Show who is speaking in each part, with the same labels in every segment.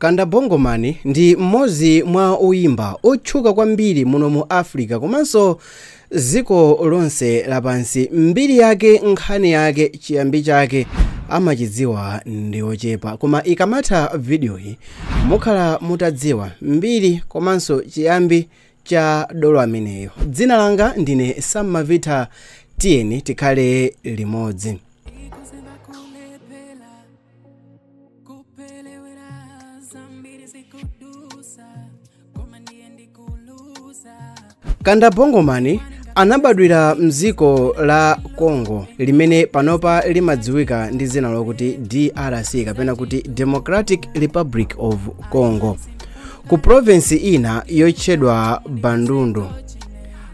Speaker 1: Kanda Bongomani ndi mmodzi mwa oyimba otchuka kwambiri muno mu Africa komanso dziko lonse lapansi. Mbiri yake, nkhani yake, chiyambi chake amachidziwa ndi ochepa, koma ikamatha video iyi mukhala mutadziwa mbiri komanso chiyambi cha dolo ameneyo. Dzina langa ndine Sam Mavita, tiyeni tikhale limodzi. Kanda Bongomani anabadwira mdziko la Congo limene panopa limadziwika ndi dzina lokuti DRC kapena kuti Democratic Republic of Congo, ku province ina yotchedwa Bandundu.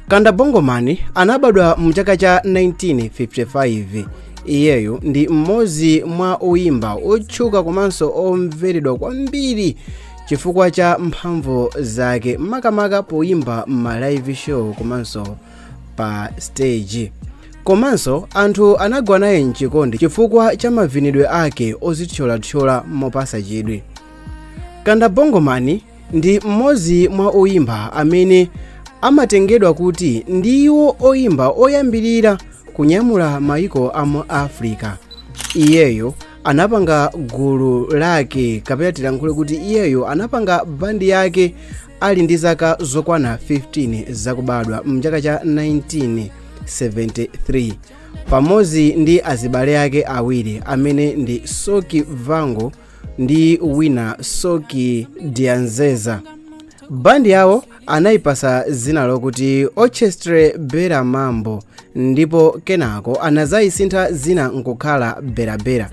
Speaker 1: Kanda Bongomani anabadwa mu chaka cha 1955. Iyeyo ndi mmodzi mwa oyimba otchuka komanso omveredwa kwambiri chifukwa cha mphamvu zake makamaka poyimba ma live show komanso pa stage. Komanso anthu anagwa naye mchikondi chifukwa cha mavinidwe ake ozithyolathyola mopasa chidwi. Kanda Bongomani ndi mmodzi mwa oyimba amene amatengedwa kuti ndiwo oyimba oyambirira kunyamula maiko amu Africa. Iyeyo anapanga gulu lake kapena tilankhule kuti iyeyo anapanga bandi yake ali ndi zaka zokwana 15 zakubadwa mchaka cha 1973 pamodzi ndi azibale ake awiri amene ndi Soki Vango ndi wina Soki Dianzeza. Bandi yawo anayipasa zina lokuti Orchestre Bera Mambo, ndipo kenako anazayisintha zina nkukhala Bera Bera.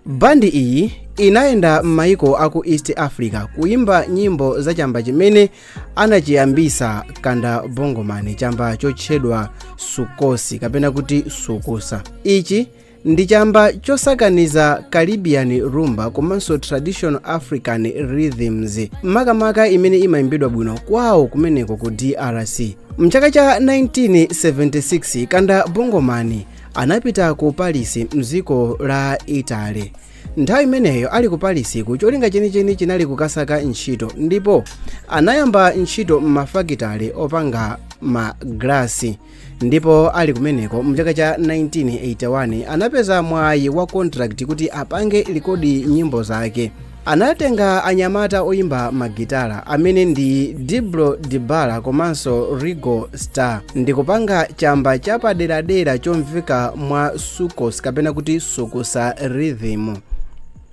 Speaker 1: Bandi iyi inayenda m'maiko aku East Africa kuimba nyimbo za chamba chimene anachiyambisa Kanda Bongomani, chamba chotchedwa Sukosi kapena kuti Sukusa. Ichi ndi chamba chosakaniza Caribbean rumba komanso traditional African rhythms makamaka imene imayimbidwa bwino kwawo kumeneko ku DRC. Mchaka cha 1976 Kanda Bongomani anapita ku Paris mdziko la Italy. Nthawi imeneyo ali ku Paris cholinga chenicheni chinali kukasaka ntchito, ndipo anayamba ntchito m'mafakitale opanga maglasi. Ndipo ali kumeneko mchaka cha 1981 anapeza mwayi wa contract kuti apange rekodi nyimbo zake. Anatenga anyamata oyimba magitara amene ndi Diblo Dibala komanso Rigo Star ndi kupanga chamba chapaderadera chomveka mwa Sukos kapena kuti Sukusa rhythm.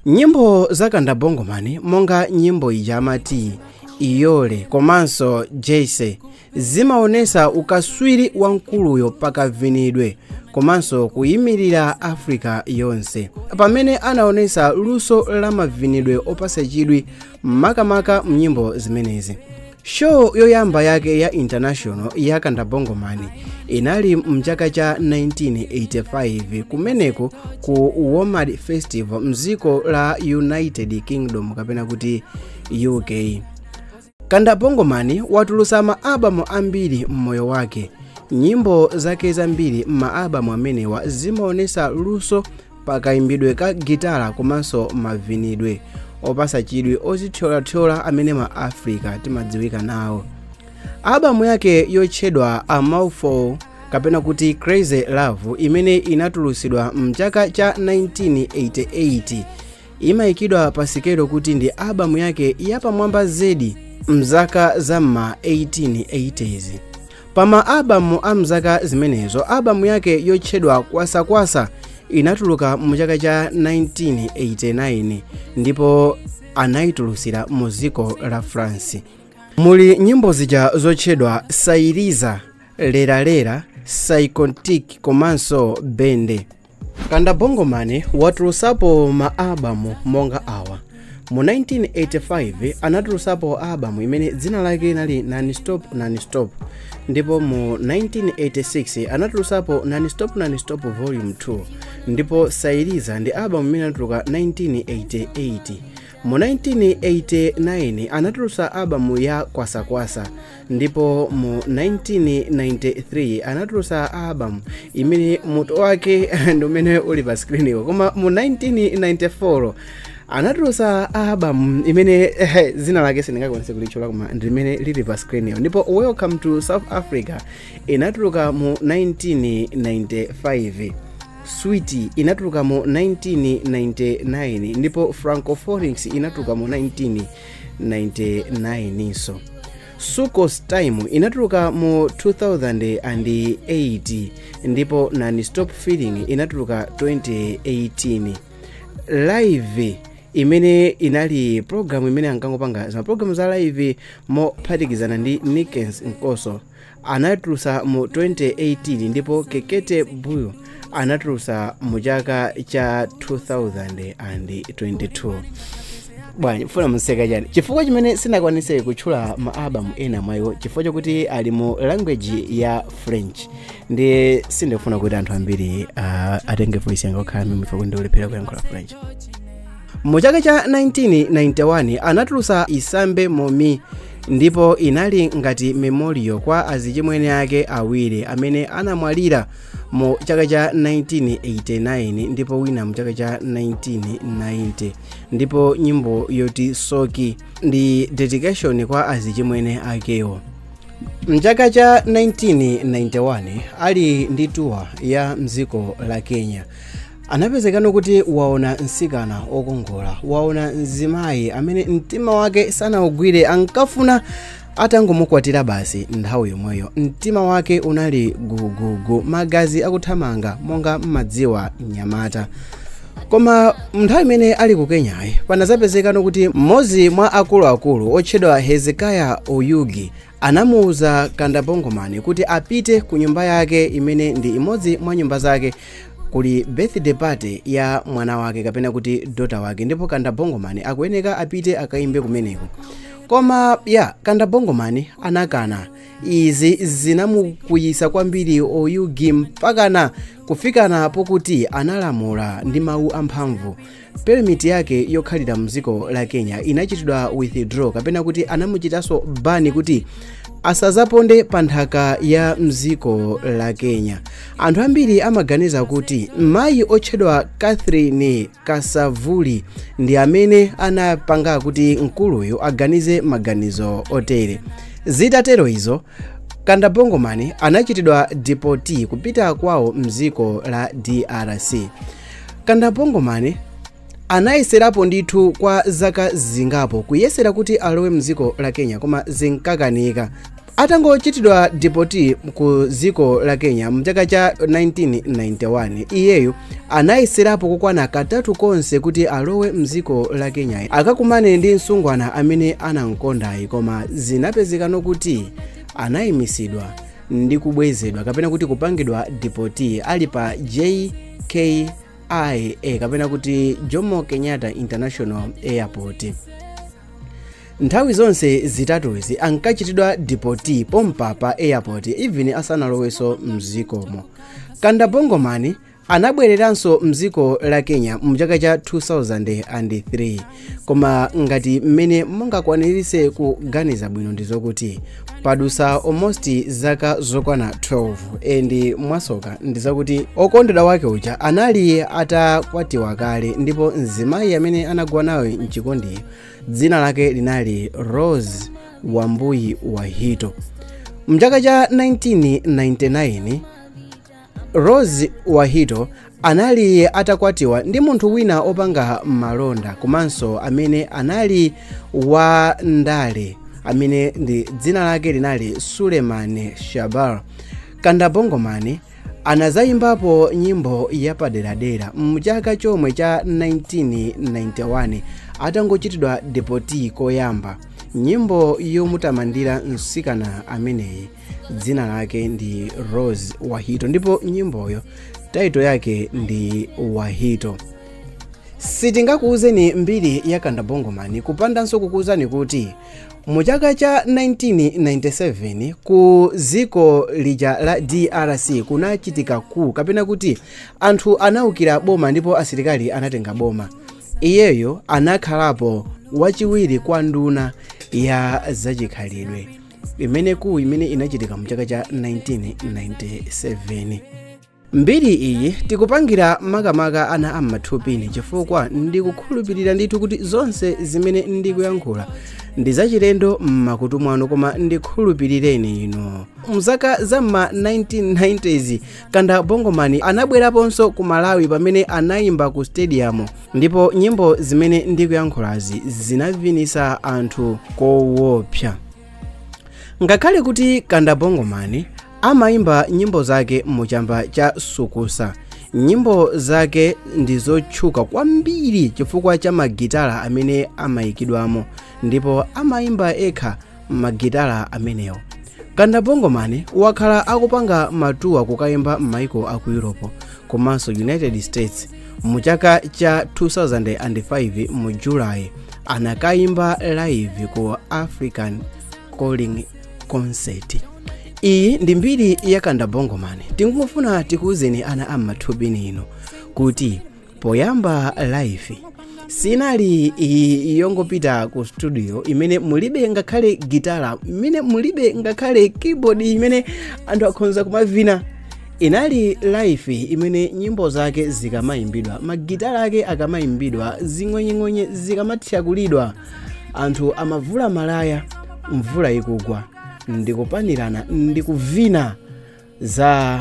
Speaker 1: Nyimbo za Kanda Bongomani monga nyimbo ija amati Iyole komanso Jesse zimaonesa ukaswiri wankuluyo pakavinidwe komanso kuyimirira Africa yonse, pamene anaonesa luso la mavinidwe opasa chidwi makamaka mnyimbo zimenezi. Show yoyamba yake ya international ya Kanda Bongomani inali mchaka cha 1985 kumeneko ku Womad Festival mziko la United Kingdom kapena kuti UK. Kanda Bongomani watulusa maabamu ambiri mmoyo wake. Nyimbo zake zambiri maabamu amenewa zimaonesa luso pakaimbidwe ka gitara komanso mavinidwe opasa chidwi ozithyolathyola amene ma Africa timadziwika nawo. Albamu yake yotchedwa A Mouthful kapena kuti Crazy Love imene inatulusidwa mchaka cha 1988 imayikidwa pasikelo kuti ndi albamu yake yapamwamba zedi mzaka za ma 1880s. Pama albamu amzaka zimenezo, albamu yake yotchedwa Kwasa Kwasa inatuluka mchaka cha 1989 ndipo anayitulusira mu dziko la France. Muli nyimbo zija zotchedwa Sairiza, Lera Lera, Psychotic komanso Bende. Kanda Bongomani watulusapo maalbamu monga awa. Mu 1985 anatulusapo albamu imene dzina lake linali Non-Stop, ndipo mu 1986 anatulusapo Non-Stop Volume 2, ndipo Sairiza ndi albamu imene anatuluka 1988. Mu 1989 anatulusa albamu ya Kwasa Kwasa, ndipo mu 1993 anatulusa albamu imene mutu wake ndi umene uli pa screen, koma mu 1994 anatulutsa album imene zina lake sindingakwanise kulitchula koma ndimene lili pa screen yo, ndipo Welcome to South Africa inatuluka mu 1995, Sweetie inatuluka mu 1999, ndipo Francophonics inatuluka mu 1999 so. Sukos Time inatuluka mu 2008, ndipo Non-Stop Feeling inatuluka 2018. Live imene inali program imene ankangopanga za program za live mophatikizana ndi Nickens Nkoso anatulutsa mu 2018, ndipo Kekete Buyo anatulutsa mu chaka cha 2022. Bwanji funa museka chani chifukwa chimene sinakwanise kutchula maalbum ena mwayo chifukwa chokuti ali mu language ya French, ndi sindifuna kuti anthu ambiri atenge voice yanga okhala mimi chifukwa ndikulephera kuyankhula French. Mu chaka cha 1991 anatulutsa Isambe Momi, ndipo inali ngati memorial kwa azichimwene ake awiri amene anamwalira mu chaka cha 1989 ndipo wina mu chaka cha 1990, ndipo nyimbo yoti Soki ndi dedication kwa azichimwene akewo. Mchaka cha 1991 ali ndi tour ya mziko la Kenya anapezekano kuti waona nsikana okongola, waona mzimayi amene mtima wake sanaugwire, ankafuna atangomukwatira basi. Nthawi yomweyo mtima wake unali gugugu, magazi akuthamanga monga mmadziwa Nyamata. Koma nthawi imene ali ku Kenya panazapezekano kuti mmodzi mwa akuluakulu otchedwa Hezekiah Oyugi anamuuza Kanda Bongoman kuti apite ku nyumba yake imene ndi imodzi mwa nyumba zake kuli birthday party ya mwana wake kapena kuti daughter wake, ndipo Kanda Bongoman akuyeneka apite akaimbe kumeneko. Koma Kanda Bongoman anakana. Izi zinamukuyisa kwambiri Oyugi mpakana kufikana pokuti analamula ndi mawu amphamvu permit yake yokhalira mziko la Kenya inachitidwa withdraw kapena kuti anamuchitanso bani kuti asazaponde pa nthaka ya mziko la Kenya. Anthu ambiri amaganiza kuti mayi otchedwa Catherine Kasavuli ndi amene anapanga kuti mkuluyo aganize maganizo otere. Zitatero izo, Kanda Bongoman anachitidwa deport kupita kwawo mziko la DRC. Kanda Bongoman anayeserapo ndithu kwa zaka zingapo kuyesera kuti alowe mziko la Kenya koma zinkakanika. Atangochitidwa deport ku ziko la Kenya mchaka cha 1991, iyeyo anayeserapo kukwana katatu konse kuti alowe mziko la Kenya akakumane ndi msungwana amene anamkondayi, koma zinapezekano kuti anayimisidwa ndi kubwezedwa kapena kuti kupangidwa deport ali pa JKIA kapena kuti Jomo Kenyatta International Airport. Nthawi zonse zitatuzi ankachitidwa deport pompa pa airport even asanaloweso mzikomo. Kanda Bongoman anabwereranso mziko la Kenya mchaka cha 2003, koma ngati mmene mungakwanirise kuganiza bwino ndizokuti padusa almost zaka zokwana 12 endi mwasoka ndizakuti okondedwa wake uja anali atakwatiwa kale, ndipo mzimayi amene anagwa nawe mchikondi dzina lake linali Rose Wambui Wahito. Mchaka cha 1999 Rose Wahito anali atakwatiwa ndi munthu wina opanga malonda komanso amene anali wa ndale amene ndi dzina lake linali Suleiman Shabar. Kanda Bongoman anazayimbapo nyimbo yapaderadera mchaka chomwe cha 1991 atangochitidwa deport koyamba, nyimbo yomutamandira msikana ameneyi dzina lake ndi Rose Wahito, ndipo nyimboyo title yake ndi Wahito. Sitingakuuzeni mbiri ya Kanda Bongoman kupandanso kukuuzani kuti muchaka cha 1997 ku ziko lija la DRC kunachitika kapena kuti anthu anaukira boma ndipo asilikali anatenga boma. Iyeyo anakhalapo wachiwiri kwa nduna ya zachikhalidwe imene inachitika mchaka cha 1997. mbiri iyi tikupangira makamaka ana am'mathupini chifukwa ndikukhulupirira ndithu kuti zonse zimene ndikuyankhula ndi zachilendo m'makutu mwanu, koma ndikhulupirireni inu. Mzaka za ma 1990s Kanda Bongoman anabweraponso ku Malawi pamene anayimba ku stadium, ndipo nyimbo zimene ndikuyankhulazi zinavinisa anthu koopsa. Ngakhale kuti Kanda Bongoman amayimba nyimbo zake muchamba cha Sukusa, nyimbo zake ndizotchuka kwambiri chifukwa cha magitala amene amayikidwamo, ndipo amayimba ekha magitala amenewo. Kanda Bongoman wakhala akupanga matuwa kukayimba m'maiko aku Europe komanso United States. Mu chaka cha 2005 mu July anakayimba live ku African Calling Concert. Iyi ndi mbiri ya Kanda Bongoman. Tingufuna tikuuzeni ana am'mathupini ino kuti poyamba live sinali yongopita ku studio imene mulibe ngakhale gitara, imene mulibe ngakhale keyboard imene anthu akhonza kumavina. Inali live imene nyimbo zake zikamayimbidwa, magitara ake akamayimbidwa, zing'wenyeng'wenye zikamatyakulidwa, anthu amavula malaya, mvula ikugwa, ndikupanirana, ndikuvina za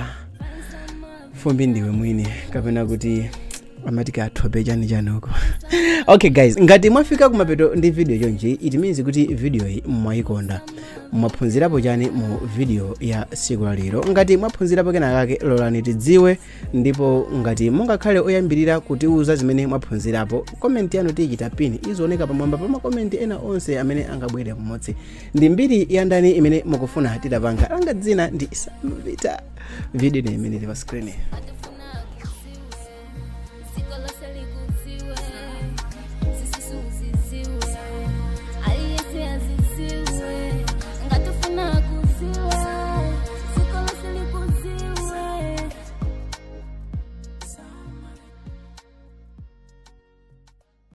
Speaker 1: fumbi ndiwe mwini, kapena kuti amatika athope chani huko. Okay guys, ngati mwafika kumapeto ndi video chonchi, it means kuti video hii mwayikonda, mwaphunzirapo chani mu video ya siku la lero. Ngati mwaphunzirapo kenakake lolani tidziwe, ndipo ngati mungakhale oyambirira kutiuza zimene mwaphunzirapo, comment yanu tiyichita pin izooneka pamwamba pa makomenti ena onse amene angabwere mmodzi. Ndi mbiri ya ndani imene mukufuna titapanga, anga dzina ndi Samvita. Video ni imene ili pa screen.